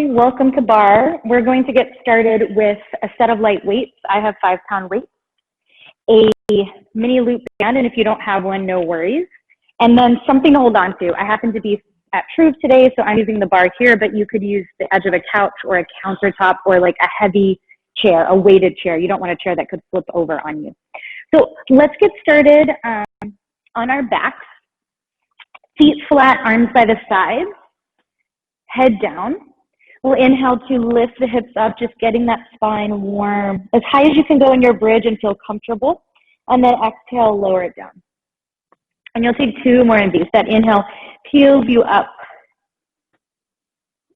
morning. Welcome to Barre. We're going to get started with a set of light weights. I have 5-pound weights, a mini loop band, and if you don't have one, no worries. And then something to hold on to. I happen to be at Truve today, so I'm using the bar here, but you could use the edge of a couch or a countertop or like a heavy chair, a weighted chair. You don't want a chair that could flip over on you. So let's get started on our backs. Feet flat, arms by the sides, head down. We'll inhale to lift the hips up, just getting that spine warm, as high as you can go in your bridge and feel comfortable. And then exhale, lower it down. And you'll take 2 more of these. That inhale peels you up.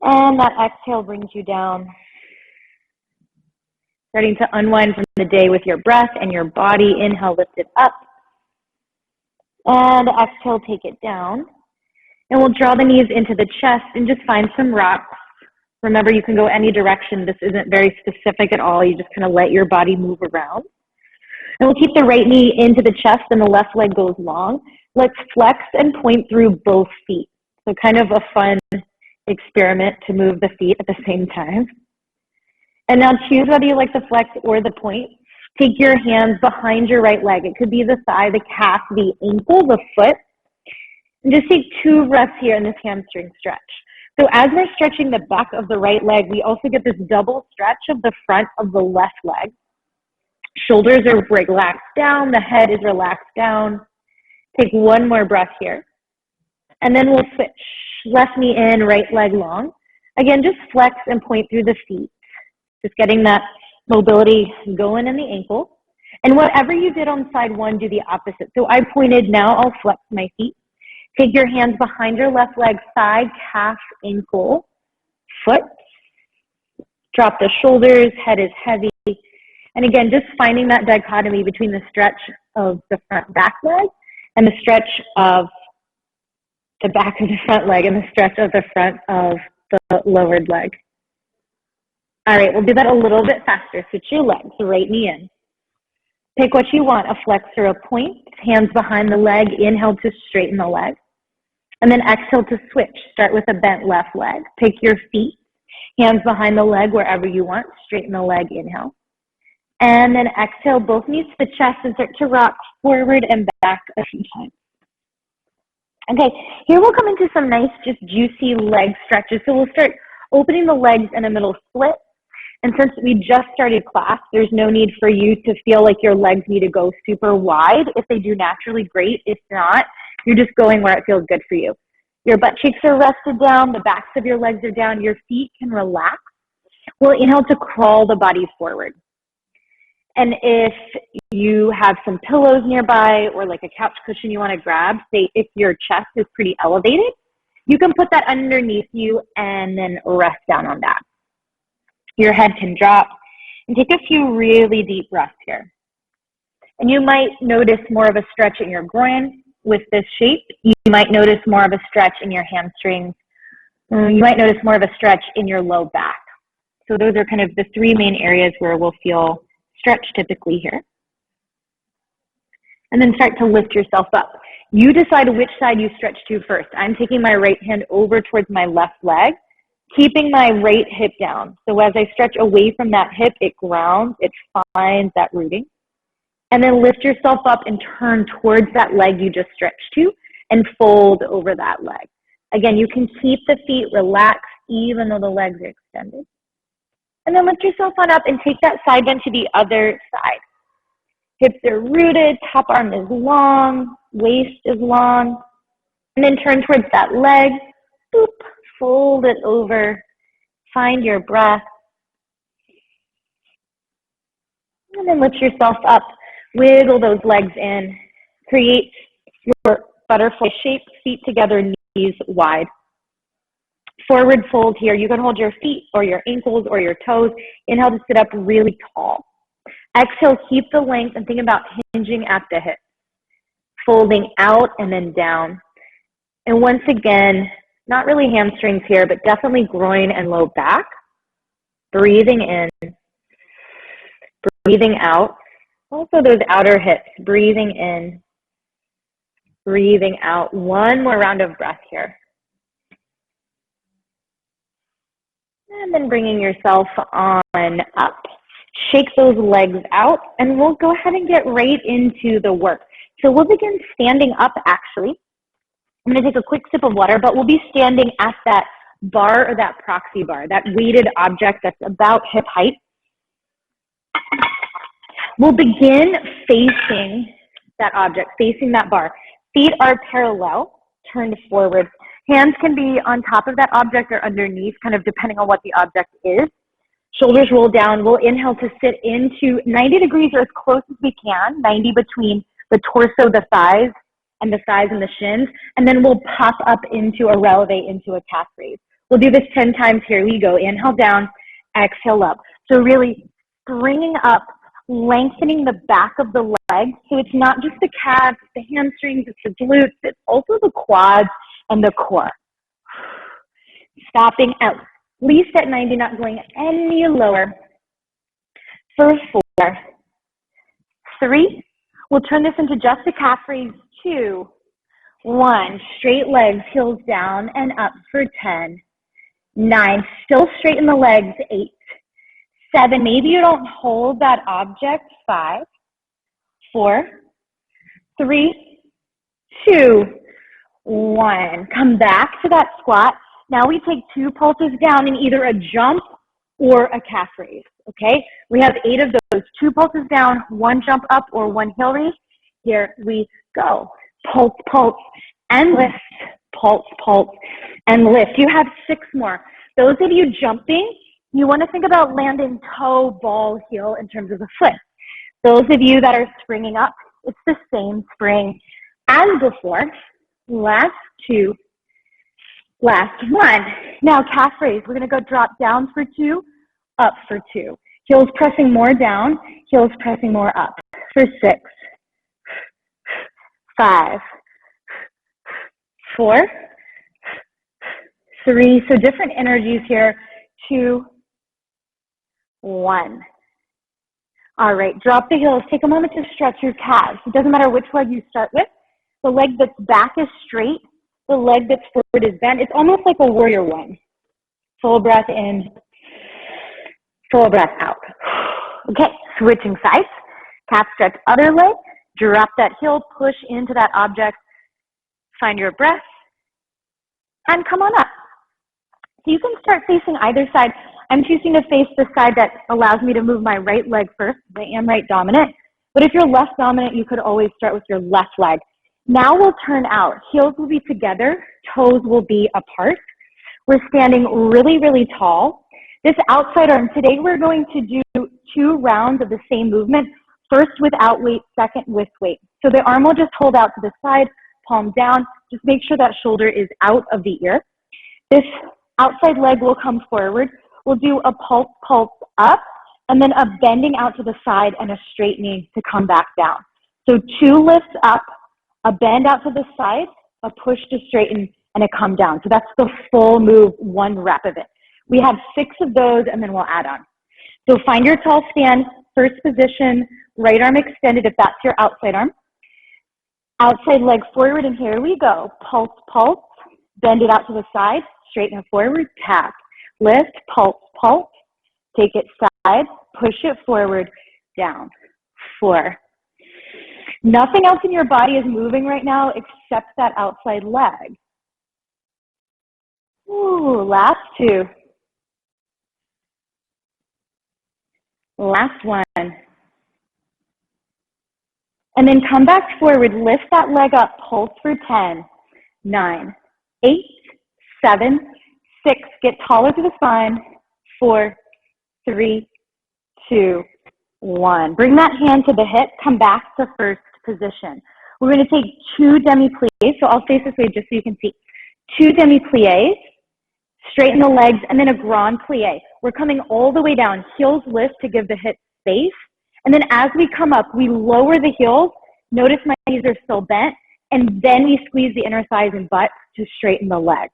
And that exhale brings you down. Starting to unwind from the day with your breath and your body. Inhale, lift it up. And exhale, take it down. And we'll draw the knees into the chest and just find some rocks. Remember, you can go any direction. This isn't very specific at all. You just kind of let your body move around. And we'll keep the right knee into the chest and the left leg goes long. Let's flex and point through both feet. So kind of a fun experiment to move the feet at the same time. And now choose whether you like the flex or the point. Take your hands behind your right leg. It could be the thigh, the calf, the ankle, the foot. And just take 2 breaths here in this hamstring stretch. So as we're stretching the back of the right leg, we also get this double stretch of the front of the left leg. Shoulders are relaxed down. The head is relaxed down. Take 1 more breath here. And then we'll switch. Left knee in, right leg long. Again, just flex and point through the feet. Just getting that mobility going in the ankle. And whatever you did on side 1, do the opposite. So I pointed, now I'll flex my feet. Take your hands behind your left leg, side, calf, ankle, foot. Drop the shoulders, head is heavy. And again, just finding that dichotomy between the stretch of the front back leg and the stretch of the back of the front leg and the stretch of the front of the lowered leg. All right, we'll do that a little bit faster. Switch your legs, right knee in. Pick what you want, a flex or a point. Hands behind the leg, inhale to straighten the leg. And then exhale to switch. Start with a bent left leg. Pick your feet, hands behind the leg wherever you want. Straighten the leg, inhale. And then exhale, both knees to the chest and start to rock forward and back a few times. Okay, here we'll come into some nice, just juicy leg stretches. So we'll start opening the legs in a middle split. And since we just started class, there's no need for you to feel like your legs need to go super wide. If they do naturally, great. If not, you're just going where it feels good for you. Your butt cheeks are rested down. The backs of your legs are down. Your feet can relax. We'll inhale to crawl the body forward. And if you have some pillows nearby or like a couch cushion you want to grab, say if your chest is pretty elevated, you can put that underneath you and then rest down on that. Your head can drop and take a few really deep breaths here. And you might notice more of a stretch in your groin with this shape. You might notice more of a stretch in your hamstrings. You might notice more of a stretch in your low back. So those are kind of the 3 main areas where we'll feel stretch typically here. And then start to lift yourself up. You decide which side you stretch to first. I'm taking my right hand over towards my left leg, keeping my right hip down. So as I stretch away from that hip, it grounds, it finds that rooting. And then lift yourself up and turn towards that leg you just stretched to and fold over that leg. Again, you can keep the feet relaxed even though the legs are extended. And then lift yourself on up and take that side bend to the other side. Hips are rooted, top arm is long, waist is long. And then turn towards that leg, boop, fold it over, find your breath. And then lift yourself up, wiggle those legs in, create your butterfly shape, feet together, knees wide. Forward fold here. You can hold your feet or your ankles or your toes. Inhale to sit up really tall. Exhale, keep the length and think about hinging at the hips. Folding out and then down. And once again, not really hamstrings here, but definitely groin and low back. Breathing in. Breathing out. Also those outer hips. Breathing in. Breathing out. 1 more round of breath here. And then bringing yourself on up. Shake those legs out, and we'll go ahead and get right into the work. So we'll begin standing up, actually. I'm going to take a quick sip of water, but we'll be standing at that bar or that proxy bar, that weighted object that's about hip height. We'll begin facing that object, facing that bar. Feet are parallel, turned forward. Hands can be on top of that object or underneath, kind of depending on what the object is. Shoulders roll down. We'll inhale to sit into 90 degrees or as close as we can, 90 between the torso, the thighs, and the thighs and the shins. And then we'll pop up into a releve, into a calf raise. We'll do this 10 times. Here we go. Inhale down, exhale up. So really bringing up, lengthening the back of the leg. So it's not just the calves, the hamstrings, it's the glutes, it's also the quads and the core. Stopping at least at 90, not going any lower. For 4, 3, we'll turn this into just a calf raise. 2, 1, straight legs, heels down and up for 10, 9, still straighten the legs. 8, 7, maybe you don't hold that object. 5, 4, 3, 2, 1. Come back to that squat. Now we take 2 pulses down in either a jump or a calf raise, okay? We have 8 of those, 2 pulses down, 1 jump up or 1 heel raise. Here we go. Pulse, pulse, and lift. Pulse, pulse, and lift. You have 6 more. Those of you jumping, you want to think about landing toe, ball, heel in terms of the foot. Those of you that are springing up, it's the same spring as before. Last 2, last 1. Now calf raise. We're going to go drop down for 2, up for 2. Heels pressing more down, heels pressing more up for 6, 5, 4, 3. So different energies here. 2, 1. All right, drop the heels. Take a moment to stretch your calves. It doesn't matter which leg you start with. The leg that's back is straight. The leg that's forward is bent. It's almost like a warrior 1. Full breath in, full breath out. Okay, switching sides. Calf stretch, other leg. Drop that heel, push into that object. Find your breath, and come on up. So you can start facing either side. I'm choosing to face the side that allows me to move my right leg first. I am right dominant. But if you're left dominant, you could always start with your left leg. Now we'll turn out. Heels will be together. Toes will be apart. We're standing really, really tall. This outside arm, today we're going to do 2 rounds of the same movement. First without weight, second with weight. So the arm will just hold out to the side, palm down. Just make sure that shoulder is out of the ear. This outside leg will come forward. We'll do a pulse, pulse up, and then a bending out to the side and a straightening to come back down. So 2 lifts up, a bend out to the side, a push to straighten, and a come down. So that's the full move, 1 rep of it. We have 6 of those, and then we'll add on. So find your tall stand, first position, right arm extended if that's your outside arm. Outside leg forward, and here we go. Pulse, pulse, bend it out to the side, straighten it forward, tap. Lift, pulse, pulse, take it side, push it forward, down. 4. Nothing else in your body is moving right now except that outside leg. Ooh, last 2. Last 1. And then come back forward, lift that leg up, pulse for 10, 9, 8, 7, 6. Get taller to the spine. 4, 3, 2, 1. Bring that hand to the hip, come back to first position. We're going to take 2 demi-pliés, so I'll face this way just so you can see. 2 demi-pliés, straighten the legs, and then a grand plie. We're coming all the way down, heels lift to give the hip space, and then as we come up, we lower the heels. Notice my knees are still bent, and then we squeeze the inner thighs and butt to straighten the legs,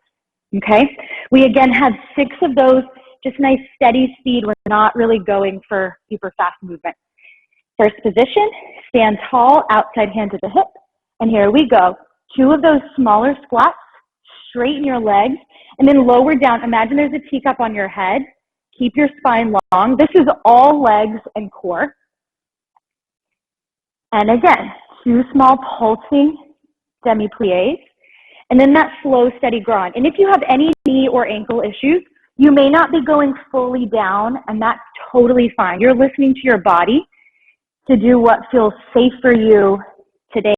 okay? We again have 6 of those, just nice steady speed. We're not really going for super fast movement. First position, stand tall, outside hand to the hip, and here we go. 2 of those smaller squats, straighten your legs, And then lower down. Imagine there's a teacup on your head. Keep your spine long. This is all legs and core. And again, 2 small pulsing demi-plies. And then that slow, steady grind. And if you have any knee or ankle issues, you may not be going fully down, and that's totally fine. You're listening to your body to do what feels safe for you today.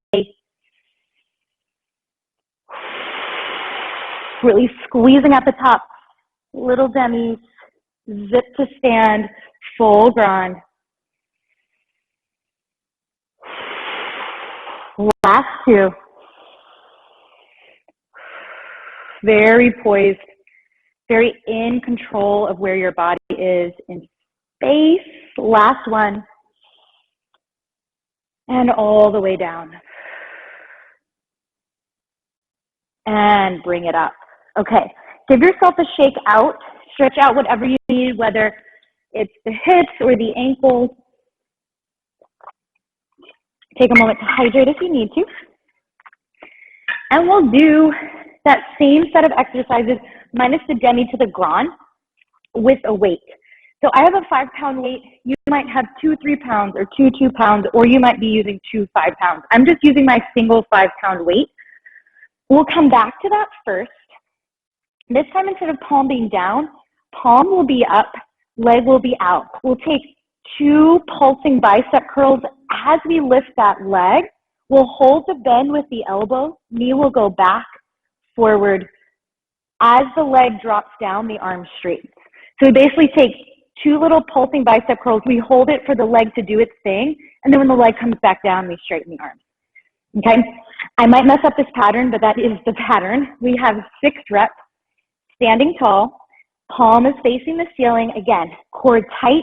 Really squeezing at the top. Little demis, zip to stand, full grind. Last 2. Very poised, very in control of where your body is in space. Last one. And all the way down. And bring it up. Okay, give yourself a shake out. Stretch out whatever you need, whether it's the hips or the ankles. Take a moment to hydrate if you need to. And we'll do that same set of exercises minus the demi to the grand with a weight. So I have a 5-pound weight. You might have 2 3-pounds or 2 2-pounds, or you might be using 2 5-pounds. I'm just using my single 5-pound weight. We'll come back to that first. This time, instead of palm being down, palm will be up, leg will be out. We'll take 2 pulsing bicep curls as we lift that leg. We'll hold the bend with the elbow. Knee will go back, forward. As the leg drops down, the arm straightens. So we basically take 2 little pulsing bicep curls. We hold it for the leg to do its thing. And then when the leg comes back down, we straighten the arms. Okay? I might mess up this pattern, but that is the pattern. We have 6 reps. Standing tall, palm is facing the ceiling. Again, core tight,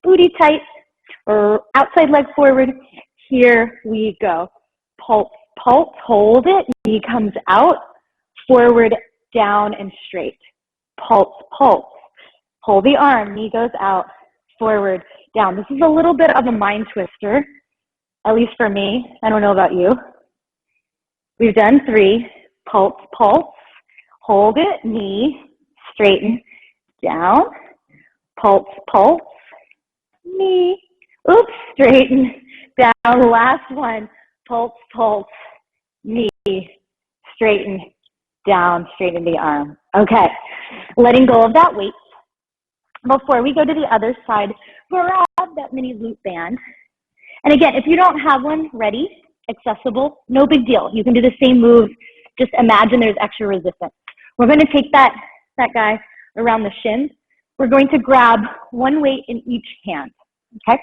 booty tight, or outside leg forward. Here we go. Pulse, pulse, hold it. Knee comes out, forward, down, and straight. Pulse, pulse. Hold the arm. Knee goes out, forward, down. This is a little bit of a mind twister, at least for me. I don't know about you. We've done 3. Pulse, pulse. Hold it, knee, straighten, down, pulse, pulse, knee, oops, straighten, down, last one, pulse, pulse, knee, straighten, down, straighten the arm. Okay, letting go of that weight. Before we go to the other side, grab that mini loop band. And again, if you don't have one ready, accessible, no big deal. You can do the same move, just imagine there's extra resistance. We're going to take that guy around the shins. We're going to grab 1 weight in each hand, okay?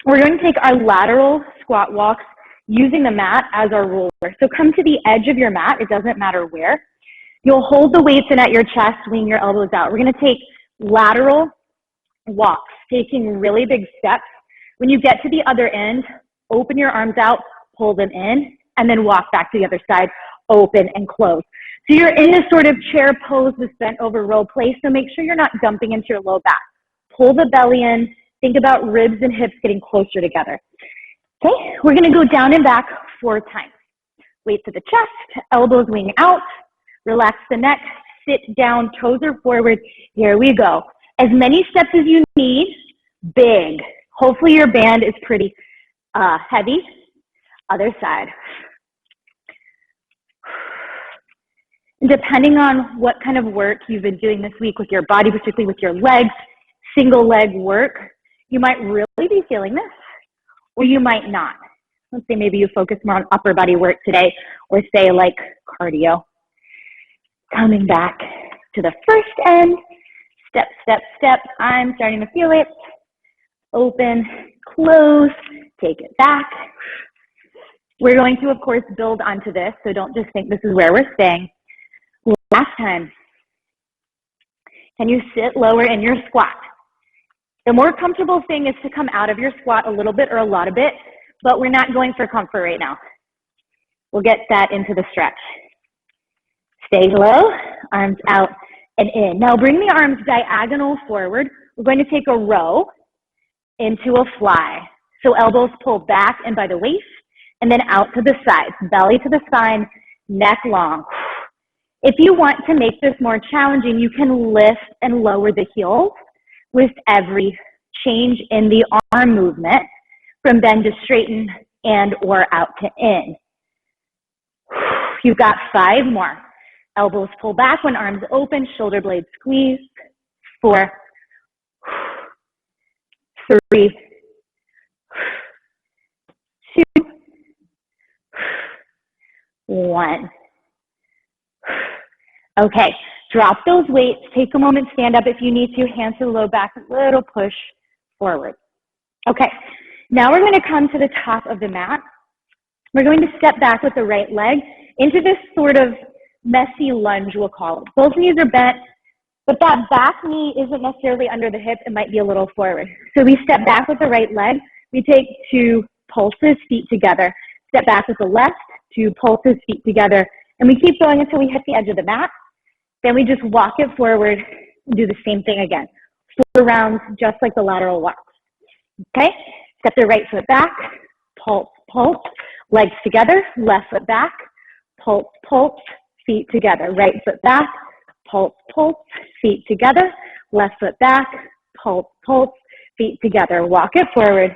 We're going to take our lateral squat walks using the mat as our roller. So come to the edge of your mat. It doesn't matter where. You'll hold the weights in at your chest, swing your elbows out. We're going to take lateral walks, taking really big steps. When you get to the other end, open your arms out, pull them in, and then walk back to the other side, open and close. So you're in this sort of chair pose, this bent over row place, so make sure you're not dumping into your low back. Pull the belly in, think about ribs and hips getting closer together. Okay, we're gonna go down and back 4 times. Weight to the chest, elbows wing out, relax the neck, sit down, toes are forward. Here we go. As many steps as you need, big. Hopefully your band is pretty heavy. Other side. Depending on what kind of work you've been doing this week with your body, particularly with your legs, single leg work, you might really be feeling this, or you might not. Let's say maybe you focus more on upper body work today, or say like cardio. Coming back to the first end, step, step, step. I'm starting to feel it. Open, close, take it back. We're going to, of course, build onto this, so don't just think this is where we're staying. Last time, can you sit lower in your squat? The more comfortable thing is to come out of your squat a little bit or a lot of it, but we're not going for comfort right now. We'll get that into the stretch. Stay low, arms out and in. Now bring the arms diagonal forward. We're going to take a row into a fly. So elbows pull back and by the waist, and then out to the sides, belly to the spine, neck long. If you want to make this more challenging, you can lift and lower the heels with every change in the arm movement from bend to straighten and or out to in. You've got 5 more. Elbows pull back when arms open, shoulder blades squeeze. 4, 3, 2, 1. Okay, drop those weights. Take a moment, stand up if you need to. Hands to the low back, a little push forward. Okay, now we're going to come to the top of the mat. We're going to step back with the right leg into this sort of messy lunge, we'll call it. Both knees are bent, but that back knee isn't necessarily under the hip. It might be a little forward. So we step back with the right leg. We take 2 pulses, feet together. Step back with the left, 2 pulses, feet together. And we keep going until we hit the edge of the mat. Then we just walk it forward and do the same thing again. 4 rounds, just like the lateral walks. Okay? Step the right foot back, pulse, pulse, legs together, left foot back, pulse, pulse, feet together. Right foot back, pulse, pulse, feet together, left foot back, pulse, pulse, feet together. Walk it forward.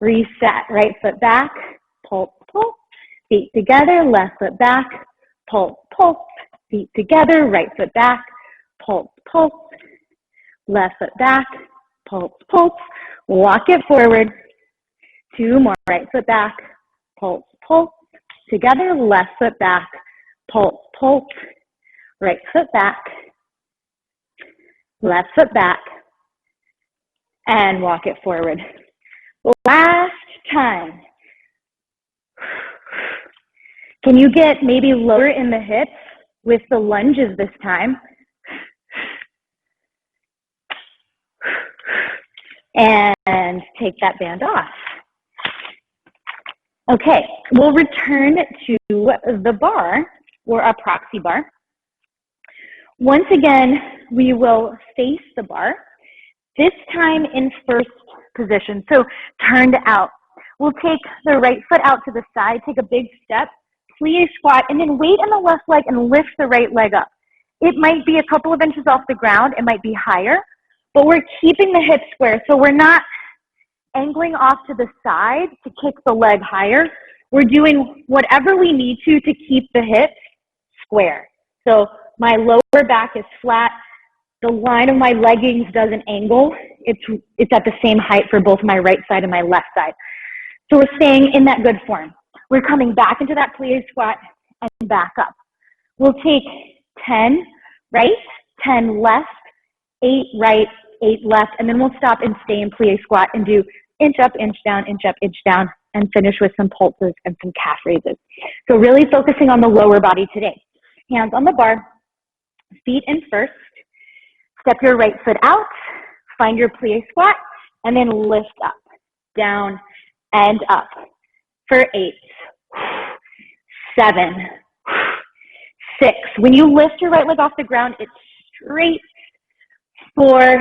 Reset, right foot back, pulse, pulse, feet together, left foot back, pulse, pulse, feet together, right foot back, pulse, pulse, left foot back, pulse, pulse. Walk it forward. 2 more, right foot back, pulse, pulse, together, left foot back, pulse, pulse, right foot back, left foot back, and walk it forward. Last time. Can you get maybe lower in the hips with the lunges this time? And take that band off. Okay, we'll return to the bar or a proxy bar. Once again, we will face the bar, this time in first position, so turned out. We'll take the right foot out to the side, take a big step, plie squat, and then weight in the left leg and lift the right leg up. It might be a couple of inches off the ground, it might be higher, but we're keeping the hips square, so we're not angling off to the side to kick the leg higher. We're doing whatever we need to keep the hips square. So my lower back is flat. The line of my leggings doesn't angle. It's at the same height for both my right side and my left side. So we're staying in that good form. We're coming back into that plie squat and back up. We'll take 10 right, 10 left, 8 right, 8 left, and then we'll stop and stay in plie squat and do inch up, inch down, inch up, inch down, and finish with some pulses and some calf raises. So really focusing on the lower body today. Hands on the bar, feet in first. Step your right foot out, find your plie squat, and then lift up, down, and up for 8, 7, 6. When you lift your right leg off the ground, it's straight. 4,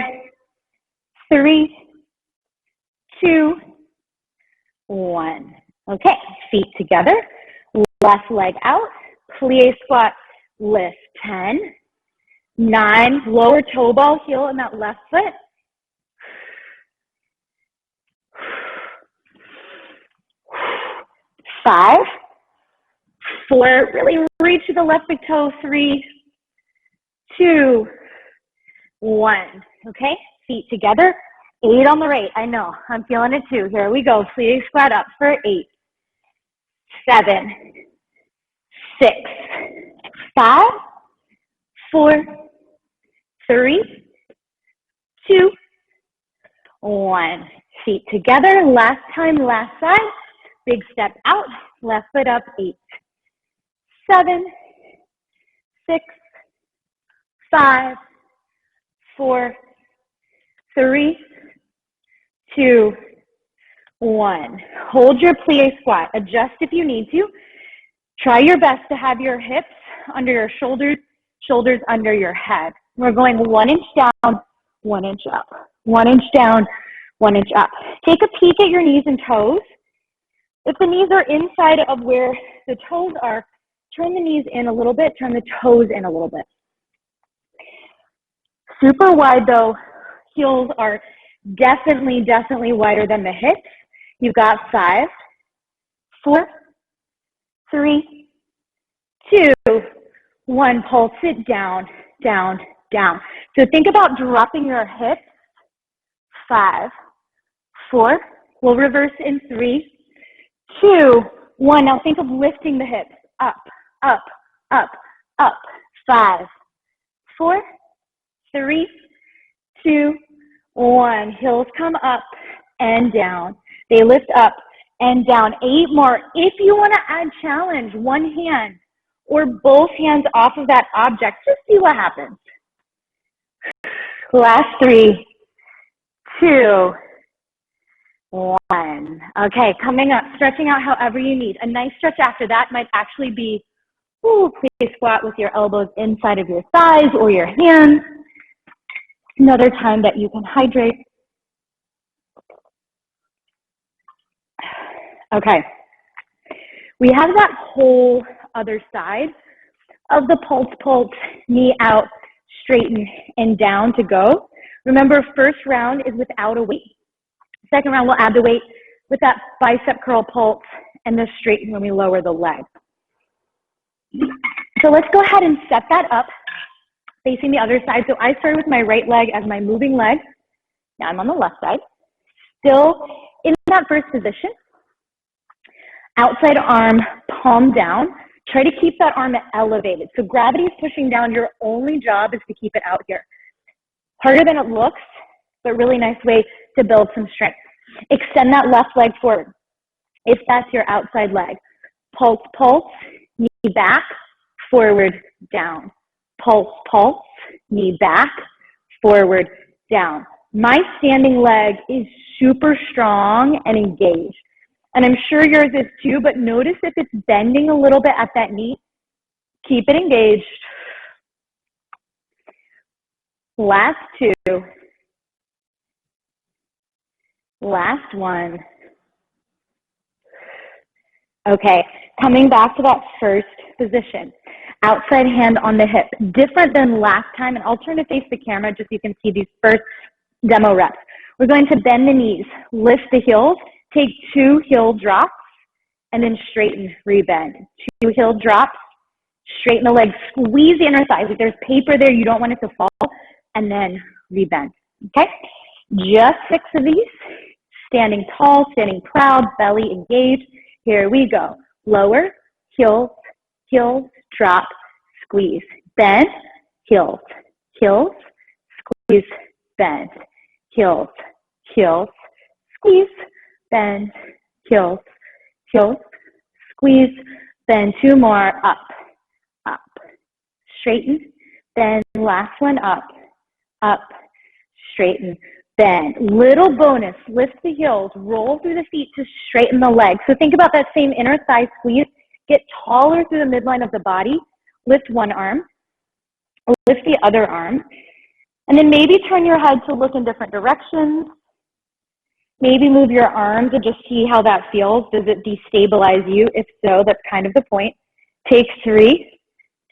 3, 2, 1. Okay, feet together, left leg out, plie squat, lift. 10, 9, lower toe ball heel in that left foot. 5, 4, really reach to the left big toe. 3, 2, 1. Okay, feet together. 8 on the right. I know, I'm feeling it too. Here we go. Plie squat up for 8, 7, 6, 5, 4, 3, 2, 1. Feet together. Last time, last side. Big step out. Left foot up. 8, 7, 6, 5, 4, 3, 2, 1. Hold your plie squat. Adjust if you need to. Try your best to have your hips under your shoulders, shoulders under your head. We're going 1 inch down, 1 inch up. 1 inch down, 1 inch up. Take a peek at your knees and toes. If the knees are inside of where the toes are, turn the knees in a little bit, turn the toes in a little bit. Super wide though, heels are definitely wider than the hips. You've got 5, 4, 3, 2, 1. Pulse it down, down, down. So think about dropping your hips. 5, 4. We'll reverse in 3, 2, 1. Now think of lifting the hips up, up, up, up. 5, 4, 3, 2, 1. Heels come up and down. They lift up and down. 8 more. If you want to add challenge, one hand or both hands off of that object, just see what happens. Last 3, 2, 1. Okay, coming up, stretching out however you need. A nice stretch after that might actually be, please squat with your elbows inside of your thighs or your hands. Another time that you can hydrate. Okay, we have that whole other side of the pulse, knee out, straighten, and down to go. Remember, first round is without a weight. Second round, we'll add the weight with that bicep curl pulse and the straighten when we lower the leg. So let's go ahead and set that up, facing the other side. So I started with my right leg as my moving leg. Now I'm on the left side. Still in that first position. Outside arm, palm down. Try to keep that arm elevated. So gravity is pushing down. Your only job is to keep it out here. Harder than it looks, but really nice way to build some strength. Extend that left leg forward if that's your outside leg. Pulse, pulse, knee back, forward, down. Pulse, pulse, knee back, forward, down. My standing leg is super strong and engaged. And I'm sure yours is too, but notice if it's bending a little bit at that knee, keep it engaged. Last 2. Last 1. Okay, coming back to that first position. Outside hand on the hip. Different than last time, and I'll turn to face the camera just so you can see these first demo reps. We're going to bend the knees, lift the heels, take 2 heel drops, and then straighten, rebend. 2 heel drops, straighten the legs, squeeze the inner thighs. If there's paper there, you don't want it to fall, and then rebend, okay? Just 6 of these. Standing tall, standing proud, belly engaged. Here we go. Lower, heels, heels, drop, squeeze, bend, heels, heels, squeeze, bend, heels, heels, squeeze, bend, heels, heels, squeeze, bend. 2 more, up, up, straighten, bend, last one, up, straighten, bend. Little bonus, lift the heels, roll through the feet to straighten the legs. So think about that same inner thigh squeeze. Get taller through the midline of the body. Lift one arm, lift the other arm, and then maybe turn your head to look in different directions. Maybe move your arms and just see how that feels. Does it destabilize you? If so, that's kind of the point. Take 3,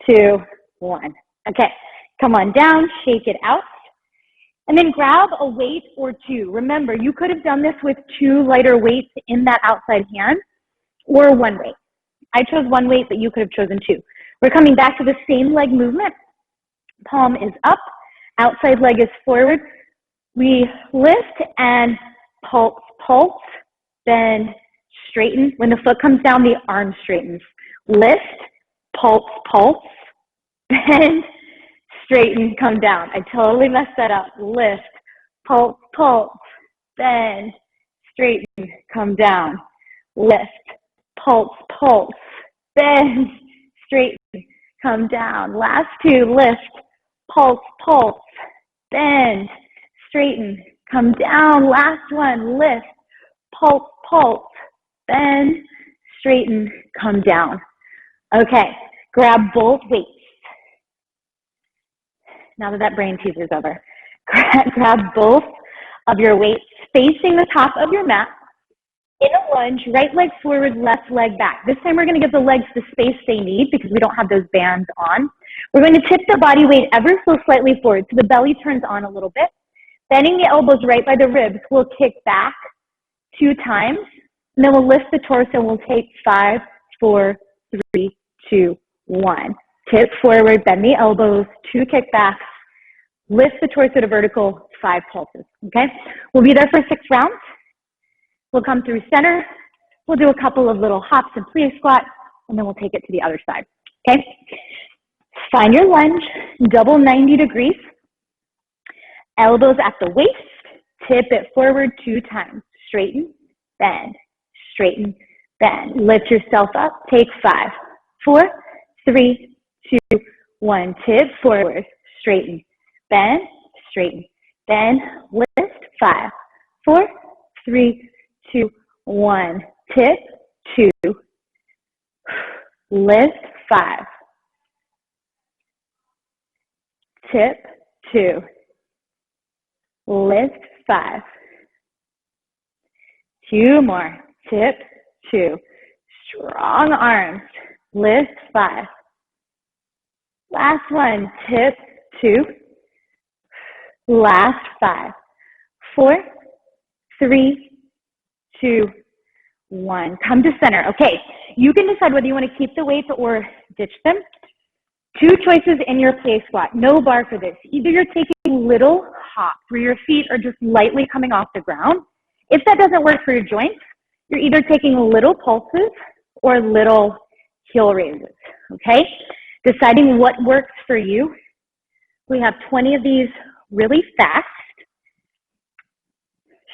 2, 1. Okay, come on down, shake it out. And then grab a weight or 2. Remember, you could have done this with 2 lighter weights in that outside hand or 1 weight. I chose 1 weight, but you could have chosen 2. We're coming back to the same leg movement. Palm is up, outside leg is forward. We lift and pulse, pulse, bend, straighten. When the foot comes down, the arm straightens. Lift, pulse, pulse, bend, straighten, come down. I totally messed that up. Lift, pulse, pulse, bend, straighten, come down. Lift, pulse, pulse, bend, straighten, come down. Last 2, lift, pulse, pulse, bend, straighten, come down. Last one, lift, pulse, pulse, bend, straighten, come down. Okay, grab both weights. Now that brain teaser's over, grab both of your weights facing the top of your mat. In a lunge, right leg forward, left leg back. This time we're going to give the legs the space they need because we don't have those bands on. We're going to tip the body weight ever so slightly forward so the belly turns on a little bit. Bending the elbows right by the ribs, we'll kick back 2 times. And then we'll lift the torso. We'll take 5, 4, 3, 2, 1. Tip forward, bend the elbows, 2 kickbacks. Lift the torso to vertical, 5 pulses, okay? We'll be there for 6 rounds. We'll come through center. We'll do a couple of little hops and plie squats, and then we'll take it to the other side, okay? Find your lunge, double 90 degrees. Elbows at the waist, tip it forward 2 times. Straighten, bend, straighten, bend. Lift yourself up, take 5, 4, 3, 2, 1. Tip forward, straighten, bend, straighten, bend, lift, 5, 4, 3, 2, 1. Tip, 2, lift, 5. Tip, 2, lift, 5. 2 more. Tip, 2. Strong arms. Lift, 5. Last one. Tip, 2. Last 5. 4, 3, 2, 1. Come to center. Okay, you can decide whether you want to keep the weights or ditch them. 2 choices in your plie squat. No bar for this. Either you're taking little hops where your feet are just lightly coming off the ground. If that doesn't work for your joints, you're either taking little pulses or little heel raises, okay? Deciding what works for you. We have 20 of these really fast.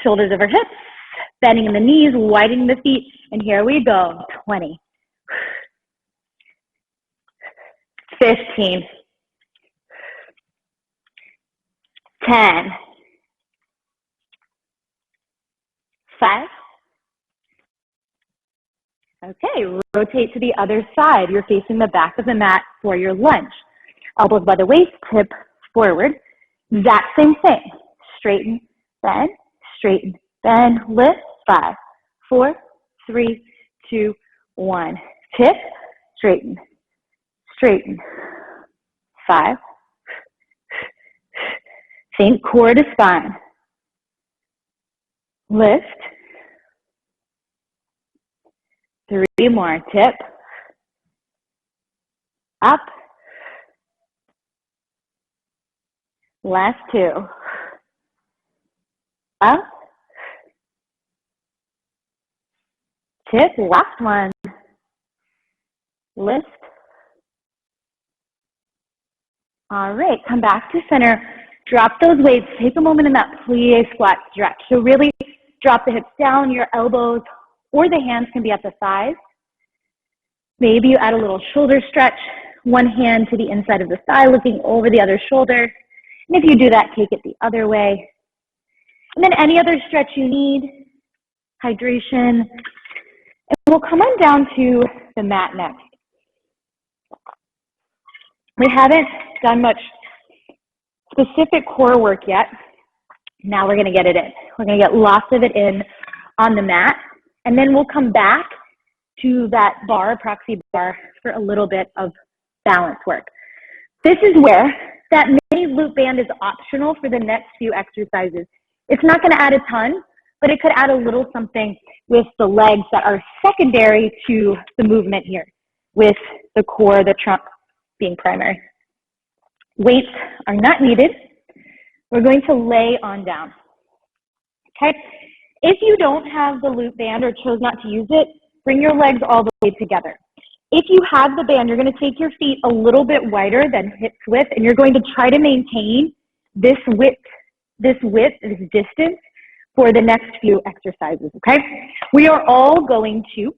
Shoulders over hips, bending in the knees, widening the feet, and here we go, 20. 15. 10. 5. Okay, rotate to the other side. You're facing the back of the mat for your lunge. Elbows by the waist, tip forward. Exact same thing. Straighten, bend, lift, 5, 4, 3, 2, 1. Tip, straighten, 5. Think core to spine. Lift. 3 more. Tip. Up. Last 2. Up. Tip. Last one. Lift. All right, come back to center. Drop those weights. Take a moment in that plie squat stretch. So really drop the hips down, your elbows or the hands can be at the thighs. Maybe you add a little shoulder stretch, one hand to the inside of the thigh, looking over the other shoulder. And if you do that, take it the other way. And then any other stretch you need, hydration. And we'll come on down to the mat next. We haven't done much specific core work yet. Now we're going to get it in. We're going to get lots of it in on the mat. And then we'll come back to that bar, proxy bar, for a little bit of balance work. This is where that mini loop band is optional for the next few exercises. It's not going to add a ton, but it could add a little something with the legs that are secondary to the movement here, with the core, the trunk being primary. Weights are not needed. We're going to lay on down, okay? If you don't have the loop band or chose not to use it, bring your legs all the way together. If you have the band, you're going to take your feet a little bit wider than hips width, and you're going to try to maintain this distance for the next few exercises, okay? We are all going to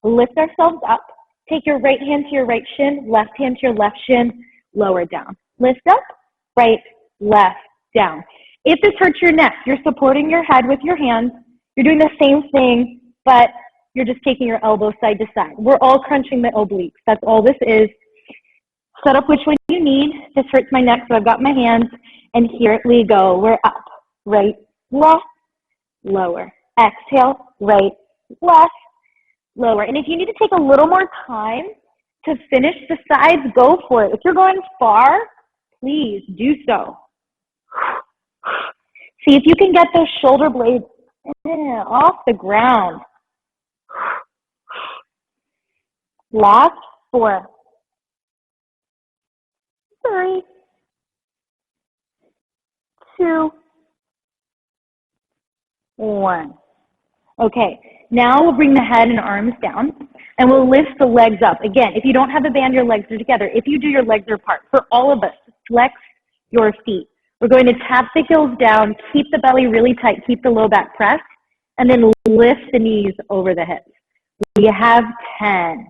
lift ourselves up. Take your right hand to your right shin, left hand to your left shin, lower down. Lift up, right, left, down. If this hurts your neck, you're supporting your head with your hands. You're doing the same thing, but you're just taking your elbows side to side. We're all crunching the obliques. That's all this is. Set up which one you need. This hurts my neck, so I've got my hands. And here we go. We're up, right, left, lower. Exhale, right, left, lower. And if you need to take a little more time to finish the sides, go for it. If you're going far, please do so. See if you can get those shoulder blades off the ground. Last 4, 3, 2, 1. Okay, now we'll bring the head and arms down, and we'll lift the legs up. Again, if you don't have a band, your legs are together. If you do, your legs are apart. For all of us, flex your feet. We're going to tap the heels down, keep the belly really tight, keep the low back pressed, and then lift the knees over the hips. We have 10.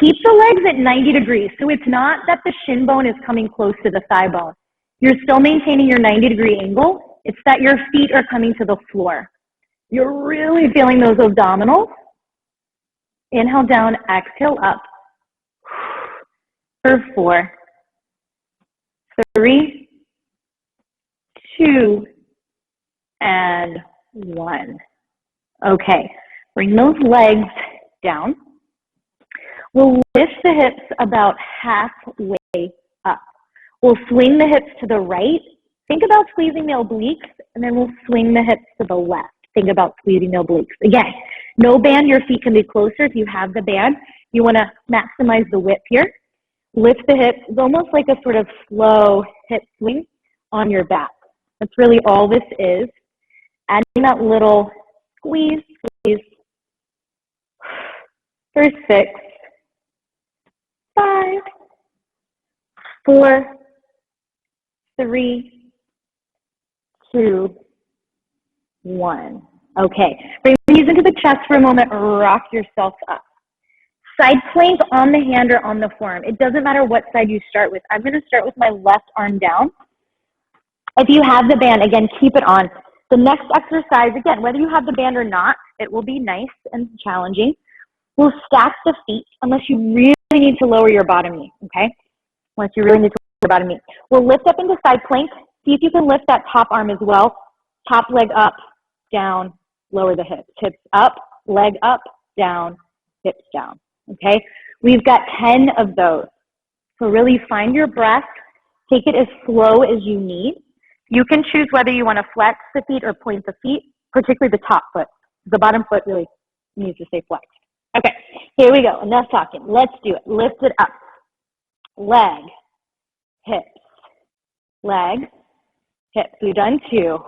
Keep the legs at 90 degrees. So it's not that the shin bone is coming close to the thigh bone. You're still maintaining your 90-degree angle. It's that your feet are coming to the floor. You're really feeling those abdominals. Inhale down, exhale up. For 4, 3, 2, and 1. Okay, bring those legs down. We'll lift the hips about halfway up. We'll swing the hips to the right. Think about squeezing the obliques, and then we'll swing the hips to the left. Think about squeezing the obliques. Again, no band, your feet can be closer. If you have the band, you want to maximize the width here. Lift the hips. It's almost like a sort of slow hip swing on your back. That's really all this is. Adding that little squeeze, squeeze. For 6, 5, 4, 3, 2, 1. Okay, bring the knees into the chest for a moment, rock yourself up. Side plank on the hand or on the forearm. It doesn't matter what side you start with. I'm going to start with my left arm down. If you have the band, again, keep it on. The next exercise, again, whether you have the band or not, it will be nice and challenging. We'll stack the feet unless you really need to lower your bottom knee, okay? Unless you really need to lower your bottom knee. We'll lift up into side plank. See if you can lift that top arm as well. Top leg up, down, lower the hips. Hips up, leg up, down, hips down, okay? We've got 10 of those. So really find your breath. Take it as slow as you need. You can choose whether you want to flex the feet or point the feet, particularly the top foot. The bottom foot really needs to stay flexed. Okay, here we go. Enough talking. Let's do it. Lift it up. Leg, hips, leg, hips. We've done 2.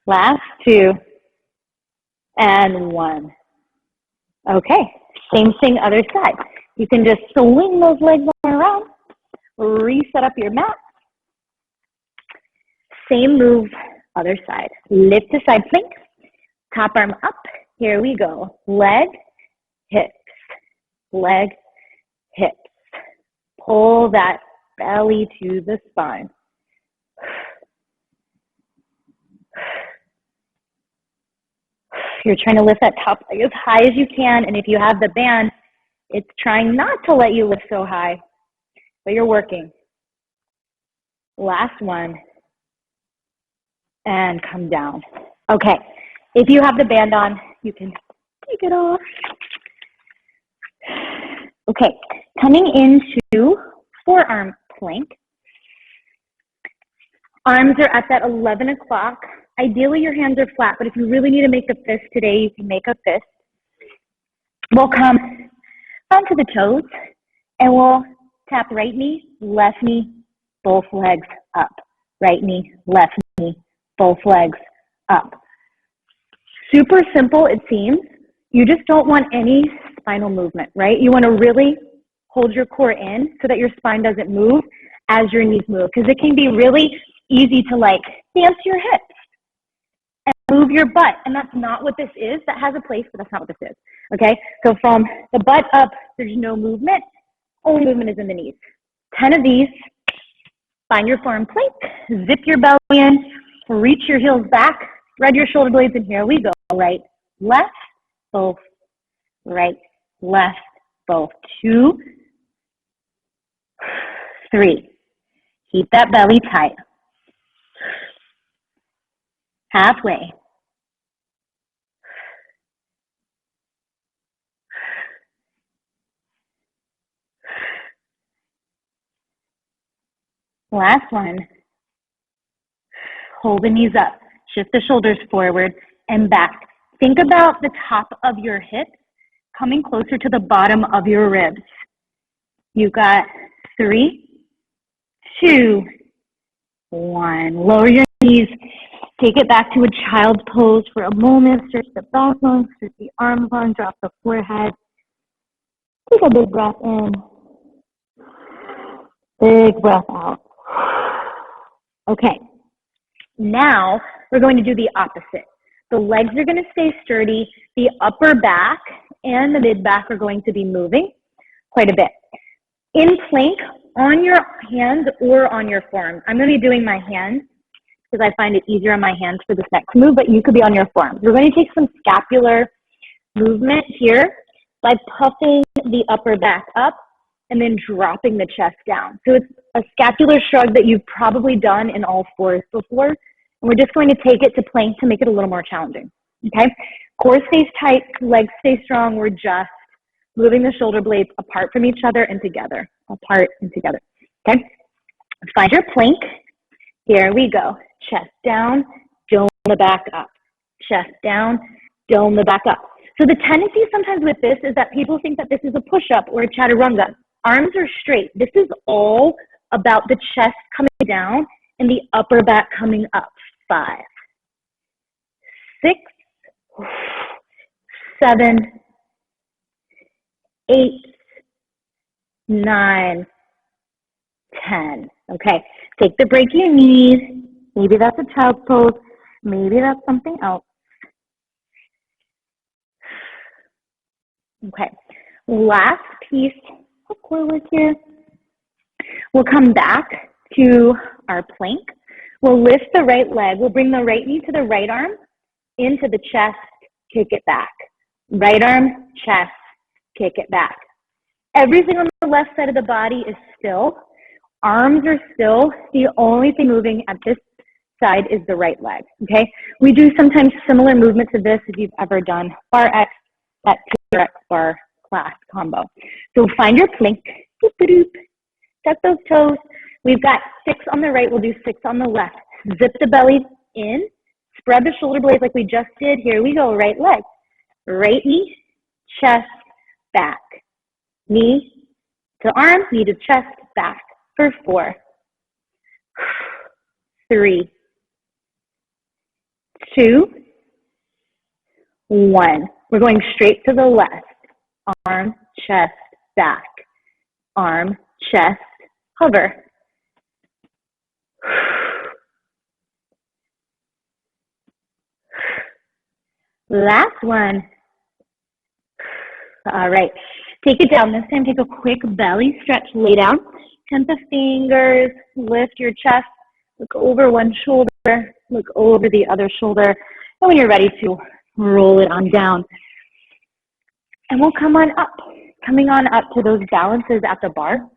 Last 2 and 1. Okay, same thing other side. You can just swing those legs around, reset up your mat. Same move, other side. Lift to side plank, top arm up. Here we go. Leg, hips, leg, hips. Pull that belly to the spine. You're trying to lift that top leg as high as you can, and if you have the band, it's trying not to let you lift so high, but you're working. Last one, and come down. Okay, if you have the band on, you can take it off. Okay, coming into forearm plank. Arms are at that 11 o'clock. Ideally, your hands are flat, but if you really need to make a fist today, you can make a fist. We'll come onto the toes, and we'll tap right knee, left knee, both legs up. Right knee, left knee, both legs up. Super simple, it seems. You just don't want any spinal movement, right? You want to really hold your core in so that your spine doesn't move as your knees move, because it can be really easy to like dance your hips and move your butt, and that's not what this is. That has a place, but that's not what this is, okay? So from the butt up, there's no movement. Only movement is in the knees. 10 of these. Find your forearm plank, zip your belly in, reach your heels back, spread your shoulder blades, and here we go. Right, left, both right, left, both. 2, 3. Keep that belly tight. Halfway. Last one. Hold the knees up. Shift the shoulders forward and back. Think about the top of your hips coming closer to the bottom of your ribs. You got 3, 2, 1. Lower your knees. Take it back to a child's pose for a moment. Stretch the back long, stretch the arms long, drop the forehead. Take a big breath in. Big breath out. Okay. Now we're going to do the opposite. The legs are going to stay sturdy. The upper back and the mid back are going to be moving quite a bit. In plank, on your hands or on your forearms. I'm going to be doing my hands because I find it easier on my hands for this next move, but you could be on your forearms. We're going to take some scapular movement here by puffing the upper back up and then dropping the chest down. So it's a scapular shrug that you've probably done in all fours before. And we're just going to take it to plank to make it a little more challenging. Okay? Core stays tight, legs stay strong. We're just moving the shoulder blades apart from each other and together. Apart and together. Okay? Find your plank. Here we go. Chest down, dome the back up. Chest down, dome the back up. So the tendency sometimes with this is that people think that this is a push-up or a chaturanga. Arms are straight. This is all about the chest coming down and the upper back coming up. 5, 6, 7, 8, 9, 10. Okay, take the break in your knees. Maybe that's a child's pose. Maybe that's something else. Okay, last piece of core work here. We'll come back to our plank. We'll lift the right leg. We'll bring the right knee to the right arm, into the chest, kick it back. Right arm, chest, kick it back. Everything on the left side of the body is still. Arms are still. The only thing moving at this side is the right leg, okay? We do sometimes similar movement to this if you've ever done Barre X, that X bar class combo. So find your plank. Doop, doop, doop. Tuck those toes. We've got 6 on the right. We'll do 6 on the left. Zip the belly in. Spread the shoulder blades like we just did. Here we go. Right leg. Right knee, chest, back. Knee to arm, knee to chest, back. For 4, 3, 2, 1. We're going straight to the left. Arm, chest, back. Arm, chest, hover. Last one. All right. Take it down. This time, take a quick belly stretch. Lay down. 10 the fingers. Lift your chest. Look over one shoulder. Look over the other shoulder. And when you're ready to roll it on down. And we'll come on up. Coming on up to those balances at the bar.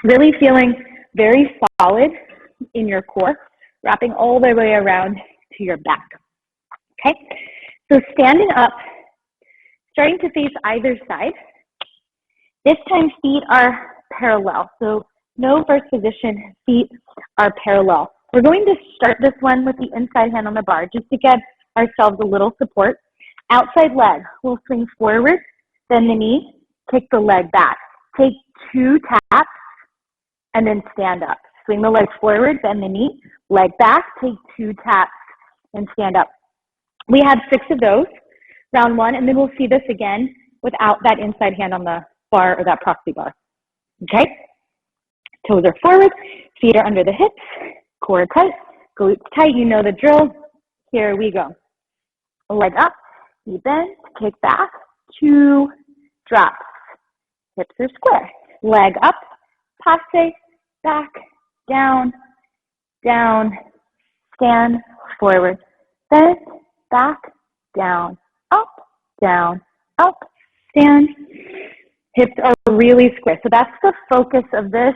Really feeling very solid in your core. Wrapping all the way around to your back. Okay? So standing up, starting to face either side. This time feet are parallel. So no first position, feet are parallel. We're going to start this one with the inside hand on the bar just to get ourselves a little support. Outside leg, we'll swing forward, bend the knee, kick the leg back. Take 2 taps and then stand up. Swing the leg forward, bend the knee, leg back, take 2 taps and stand up. We have 6 of those, round 1, and then we'll see this again without that inside hand on the bar or that proxy bar. Okay? Toes are forward, feet are under the hips, core tight, glutes tight, you know the drill. Here we go. Leg up, knee bend, kick back, 2 drops. Hips are square. Leg up, passe, back, down, down, stand, forward, bend, back, down, up, down, up, stand. Hips are really square. So that's the focus of this.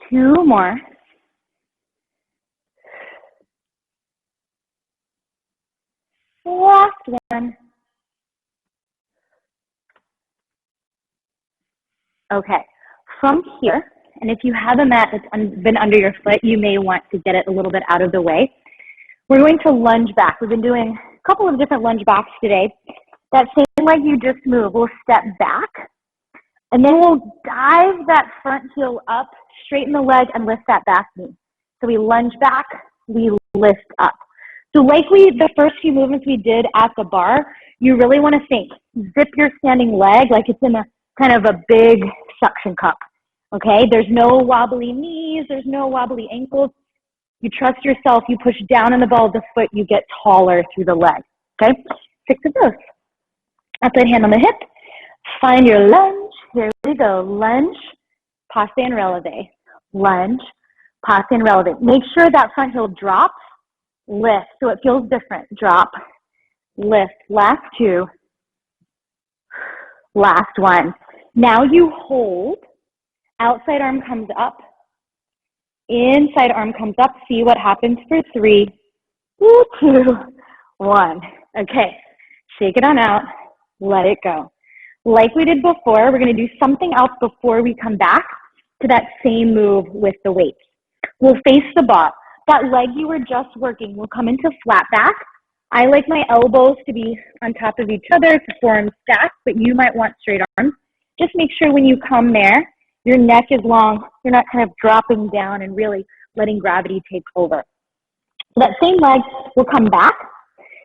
Two more. Last one. Okay, from here, and if you have a mat that's been under your foot, you may want to get it a little bit out of the way. We're going to lunge back. We've been doing a couple of different lunge backs today. That same leg you just moved, we'll step back, and then we'll dive that front heel up, straighten the leg, and lift that back knee. So we lunge back, we lift up. So like the first few movements we did at the bar, you really want to think, zip your standing leg like it's in a kind of a big suction cup, okay? There's no wobbly knees, there's no wobbly ankles. You trust yourself, you push down on the ball of the foot, you get taller through the leg, okay? 6 of those. Outside hand on the hip, find your lunge. Here we go, lunge, passe and releve, lunge, passe and releve. Make sure that front heel drops, lift, so it feels different. Drop, lift, last 2, last 1. Now you hold, outside arm comes up, inside arm comes up. See what happens for 3, 2, 1. Okay, shake it on out, let it go. Like we did before, we're going to do something else before we come back to that same move with the weights. We'll face the ball. That leg you were just working will come into flat back. I like my elbows to be on top of each other to form stacks, but you might want straight arms. Just make sure when you come there, your neck is long. You're not kind of dropping down and really letting gravity take over. So that same leg will come back.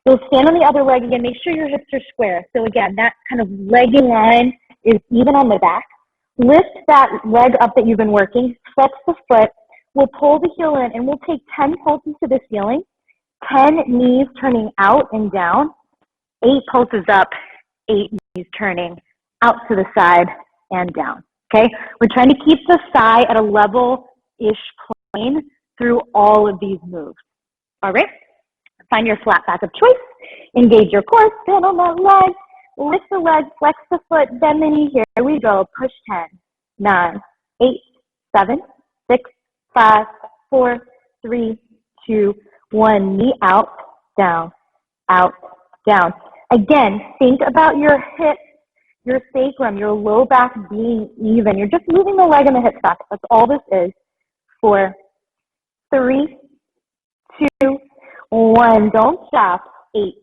You'll stand on the other leg again. Make sure your hips are square. So again, that kind of legging line is even on the back. Lift that leg up that you've been working. Flex the foot. We'll pull the heel in, and we'll take 10 pulses to the ceiling, 10 knees turning out and down, 8 pulses up, 8 knees turning out to the side and down, okay? We're trying to keep the thigh at a level-ish plane through all of these moves, all right? Find your flat back of choice, engage your core, stand on that leg, lift the leg, flex the foot, bend the knee. Here we go, push 10, 9, 8, 7, 6, 5, 4, 3, 2, 1. Knee out, down, out, down. Again, think about your hips, your sacrum, your low back being even. You're just moving the leg and the hips back. That's all this is. 4, 3, 2, 1. Don't stop. 8,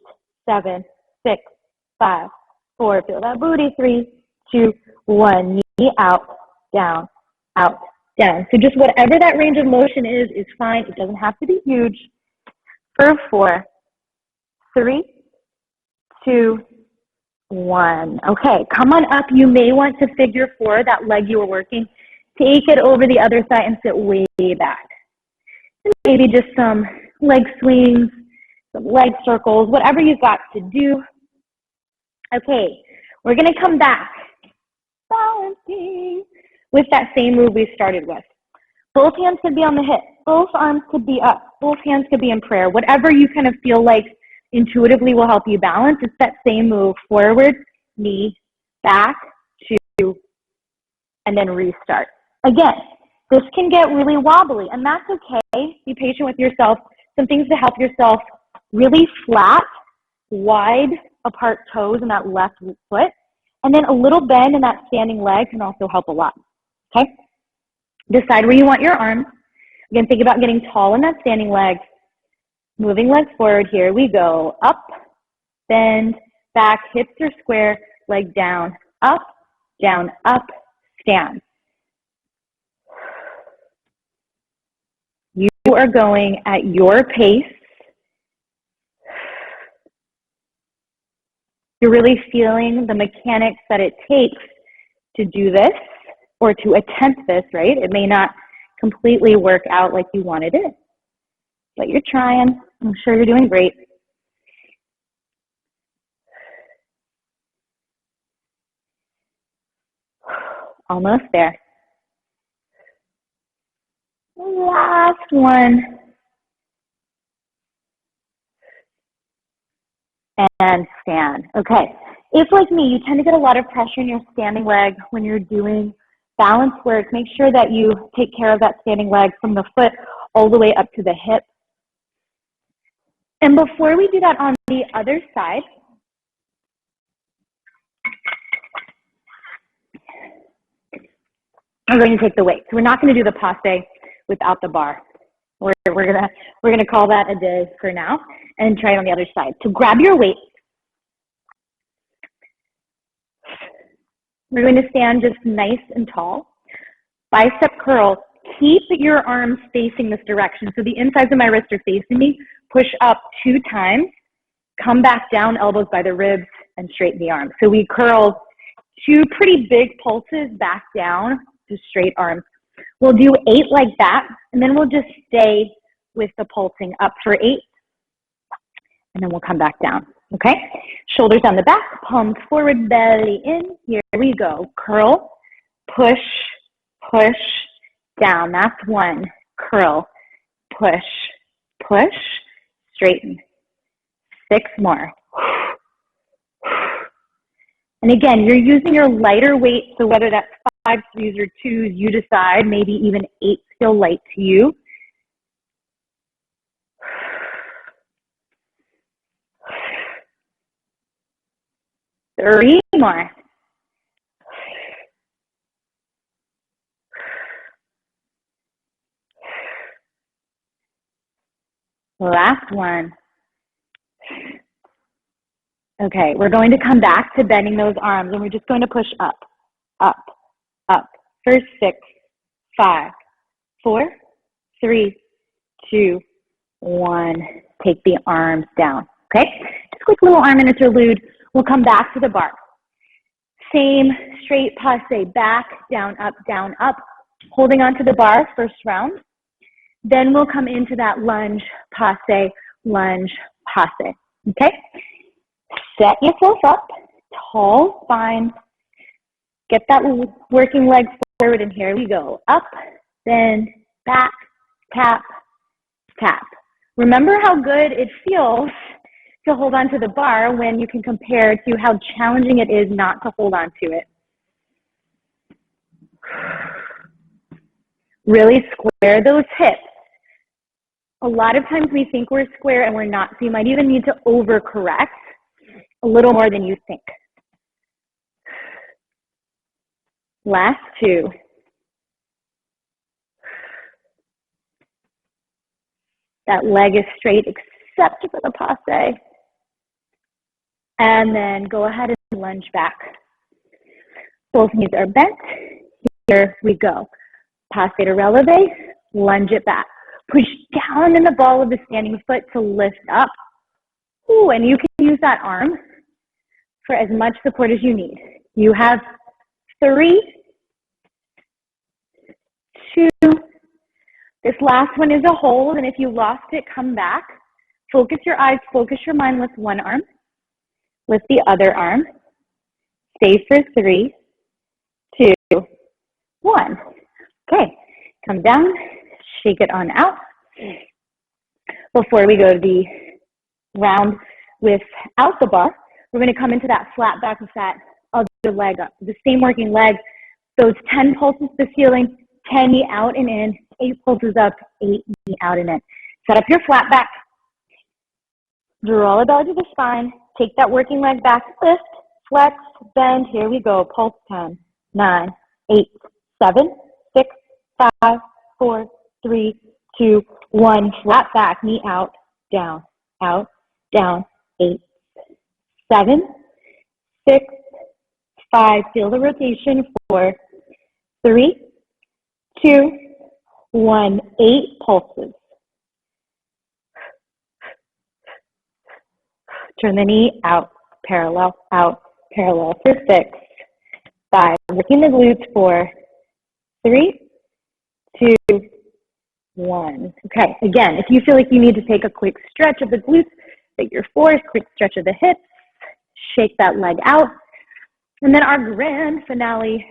7, 6, 5, 4. Feel that booty. 3, 2, 1. Knee out, down, out, down. So just whatever that range of motion is fine. It doesn't have to be huge. For 4, 3, 2, 1. Okay, come on up. You may want to figure 4, that leg you were working. Take it over the other side and sit way back. And maybe just some leg swings, some leg circles, whatever you've got to do. Okay, we're going to come back. Balancing with that same move we started with. Both hands could be on the hip. Both arms could be up. Both hands could be in prayer. Whatever you kind of feel like intuitively will help you balance. It's that same move. Forward, knee, back, 2, and then restart. Again, this can get really wobbly, and that's okay. Be patient with yourself. Some things to help yourself: really flat, wide apart toes in that left foot, and then a little bend in that standing leg can also help a lot, okay? Decide where you want your arms. Again, think about getting tall in that standing leg. Moving legs forward, here we go. Up, bend, back, hips are square, leg down, up, stand. You are going at your pace. You're really feeling the mechanics that it takes to do this or to attempt this, right? It may not completely work out like you wanted it, but you're trying. I'm sure you're doing great. Almost there. Last one. and stand. Okay, if like me, you tend to get a lot of pressure in your standing leg when you're doing balance work, make sure that you take care of that standing leg from the foot all the way up to the hip. And before we do that on the other side, we're going to take the weight. So we're not going to do the passe without the bar. We're gonna call that a day for now and try it on the other side. So grab your weight. We're going to stand just nice and tall. Bicep curl. Keep your arms facing this direction. So the insides of my wrists are facing me. Push up 2 times. Come back down, elbows by the ribs, and straighten the arms. So we curl 2 pretty big pulses back down to straight arms. We'll do 8 like that, and then we'll just stay with the pulsing up for 8, and then we'll come back down, okay? Shoulders on the back, palms forward, belly in. Here we go. Curl, push, push, down. That's 1. Curl, push, push, straighten. 6 more. And again, you're using your lighter weight, so whether that's 5 threes or 2s, you decide. Maybe even 8 feel light to you. Three more. Last one. Okay, we're going to come back to bending those arms, and we're just going to push up, up, up. First 6, 5, 4, 3, 2, 1. Take the arms down, okay? Just a quick little arm interlude. We'll come back to the bar. Same straight passe, back, down, up, holding onto the bar, first round. Then we'll come into that lunge, passe, okay? Set yourself up, tall spine. Get that working leg forward, and here we go. Up, bend, back, tap, tap. Remember how good it feels to hold on to the bar when you can compare to how challenging it is not to hold on to it. Really square those hips. A lot of times we think we're square and we're not, so you might even need to overcorrect a little more than you think. Last 2. That leg is straight except for the passe. And then go ahead and lunge back. Both knees are bent. Here we go. Passe to releve, lunge it back. Push down in the ball of the standing foot to lift up. Ooh, and you can use that arm for as much support as you need. You have 3, 2. This last one is a hold, and if you lost it, come back. Focus your eyes, focus your mind with one arm, with the other arm. Stay for 3, 2, 1. Okay, come down, shake it on out. Before we go to the round without the bar, we're going to come into that flat back with that other leg up. The same working leg, those 10 pulses to the ceiling, 10 knee out and in, 8 pulses up, 8 knee out and in. Set up your flat back. Draw the belly to the spine. Take that working leg back, lift, flex, bend. Here we go. Pulse 10, 9, 8, 7, 6, 5, 4, 3, 2, 1. Flat back, knee out, down, 8, 7, 6, 5. Feel the rotation. 4, 3, 2, 1. 8 pulses. Turn the knee out, parallel for 6, 5. Working the glutes. 4, 3, 2, 1. Okay, again, if you feel like you need to take a quick stretch of the glutes, figure 4, quick stretch of the hips, shake that leg out. And then our grand finale,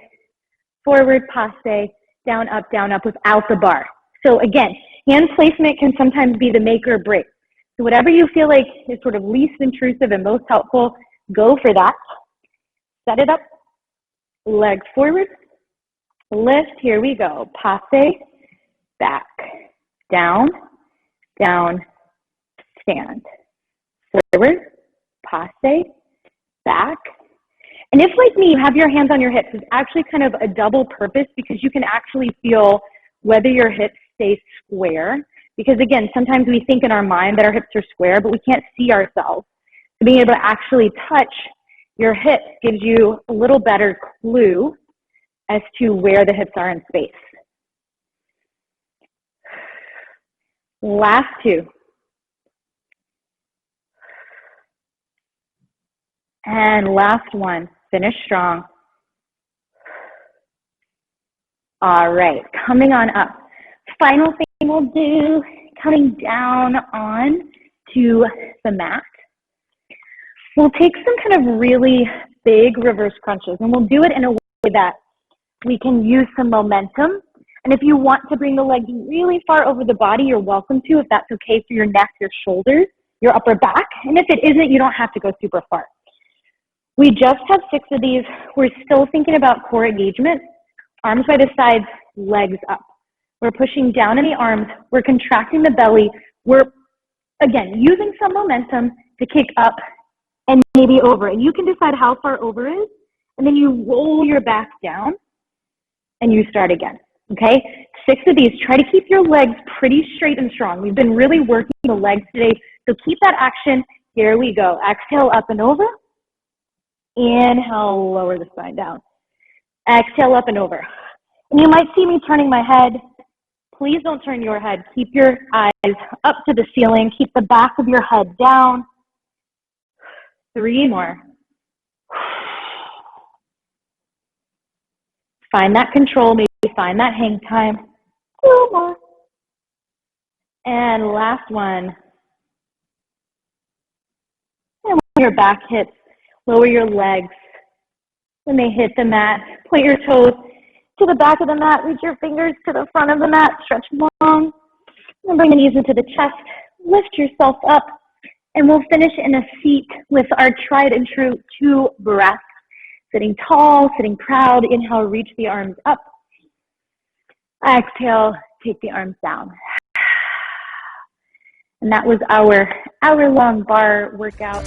forward passe, down, up, without the bar. So again, hand placement can sometimes be the make or break. So whatever you feel like is sort of least intrusive and most helpful, go for that. Set it up, legs forward, lift, here we go. Passe, back, down, down, stand. Forward, passe, back. And if, like me, you have your hands on your hips, it's actually kind of a double purpose because you can actually feel whether your hips stay square. Because again, sometimes we think in our mind that our hips are square, but we can't see ourselves. So being able to actually touch your hips gives you a little better clue as to where the hips are in space. Last two. And last one. Finish strong. All right, coming on up. Final thing we'll do, coming down on to the mat. We'll take some kind of really big reverse crunches, and we'll do it in a way that we can use some momentum. And if you want to bring the legs really far over the body, you're welcome to, if that's okay for your neck, your shoulders, your upper back. And if it isn't, you don't have to go super far. We just have 6 of these. We're still thinking about core engagement. Arms by the sides, legs up. We're pushing down in the arms. We're contracting the belly. We're, again, using some momentum to kick up and maybe over. And you can decide how far over is. And then you roll your back down and you start again. Okay? 6 of these. Try to keep your legs pretty straight and strong. We've been really working the legs today. So keep that action. Here we go. Exhale up and over. Inhale, lower the spine down. Exhale up and over. And you might see me turning my head. Please don't turn your head. Keep your eyes up to the ceiling. Keep the back of your head down. 3 more. Find that control. Maybe find that hang time. 2 more. And last one. And when your back hits, lower your legs. When they hit the mat, point your toes to the back of the mat. Reach your fingers to the front of the mat. Stretch long. And bring the knees into the chest. Lift yourself up. And we'll finish in a seat with our tried and true 2 breaths. Sitting tall, sitting proud. Inhale, reach the arms up. Exhale, take the arms down. And that was our hour-long bar workout.